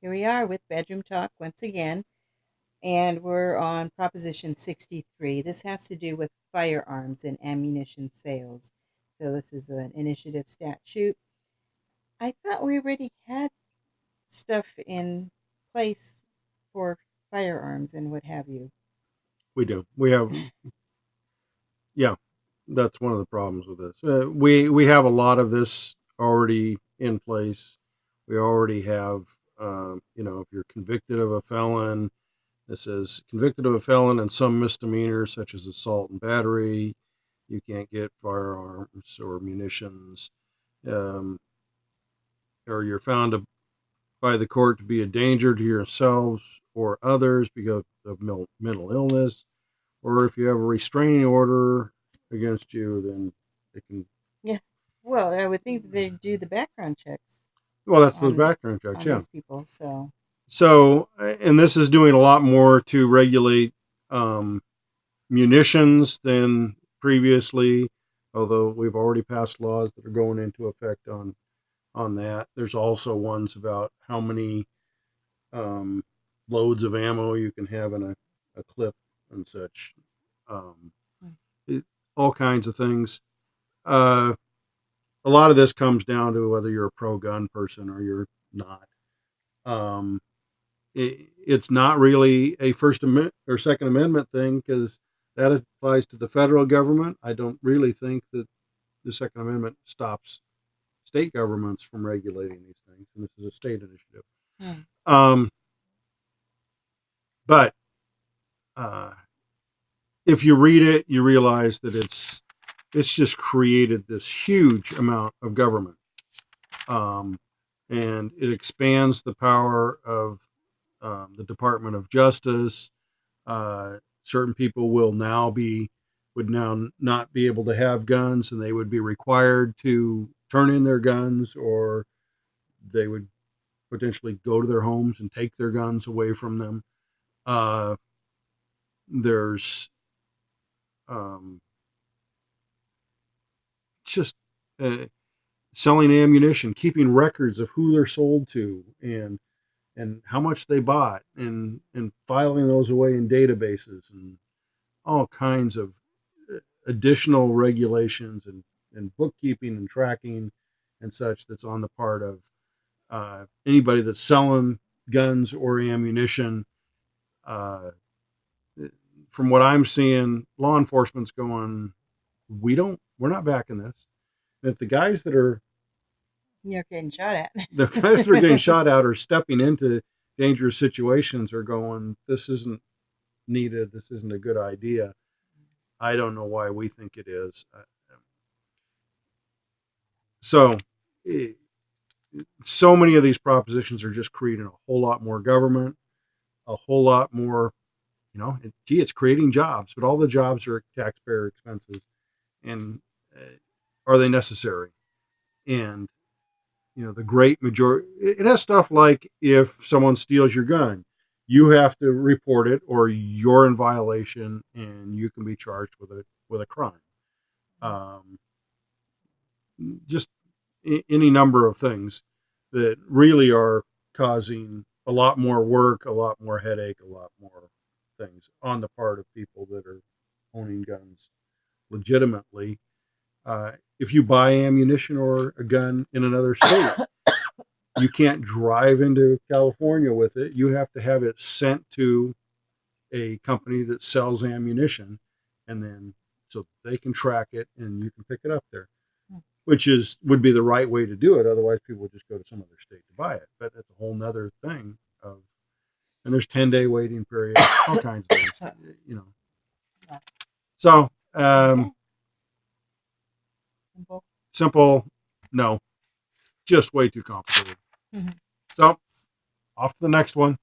Here we are with Bedroom Talk once again, and we're on Proposition 63. This has to do with firearms and ammunition sales. So, this is an initiative statute. I thought we already had stuff in place for firearms and what have you. We do. We have, yeah, that's one of the problems with this. We have a lot of this already in place. We already have, if you're convicted of a felon, it says convicted of a felon and some misdemeanors such as assault and battery, you can't get firearms or munitions, um, or you're found by the court to be a danger to yourselves or others because of mental illness, or if you have a restraining order against you, then it can. Yeah. Well, I would think that they do the background checks Well, that's the on background checks, on yeah. these people. So, So, and this is doing a lot more to regulate um, munitions than previously, although we've already passed laws that are going into effect on that. There's also ones about how many um, loads of ammo you can have in a clip and such. Um, it, all kinds of things. Uh, a lot of this comes down to whether you're a pro-gun person or you're not. Um, it's not really a First Amendment or Second Amendment thing because that applies to the federal government. I don't really think that the Second Amendment stops state governments from regulating these things, and this is a state initiative. Um, but if you read it, you realize that it's just created this huge amount of government, and it expands the power of the Department of Justice. Certain people would now not be able to have guns, and they would be required to turn in their guns, or they would potentially go to their homes and take their guns away from them. There's just selling ammunition, keeping records of who they're sold to and how much they bought, and filing those away in databases, and all kinds of additional regulations and bookkeeping and tracking and such that's on the part of anybody that's selling guns or ammunition. Uh, from what I'm seeing, law enforcement's going, we're not backing this. And if the guys that are you're getting shot at. the guys that are getting shot at or stepping into dangerous situations are going, this isn't needed, this isn't a good idea. I don't know why we think it is. So, so many of these propositions are just creating a whole lot more government, a whole lot more, it's creating jobs, but all the jobs are taxpayer expenses. And are they necessary? And, the great majority, it has stuff like if someone steals your gun, you have to report it or you're in violation and you can be charged with a crime. Just any number of things that really are causing a lot more work, a lot more headache, a lot more things on the part of people that are owning guns legitimately. If you buy ammunition or a gun in another state, you can't drive into California with it. You have to have it sent to a company that sells ammunition, and then so they can track it and you can pick it up there, which would be the right way to do it. Otherwise, people would just go to some other state to buy it. But that's a whole nother thing and there's 10-day waiting period, all kinds of things, So, simple, no, just way too complicated. So, off to the next one.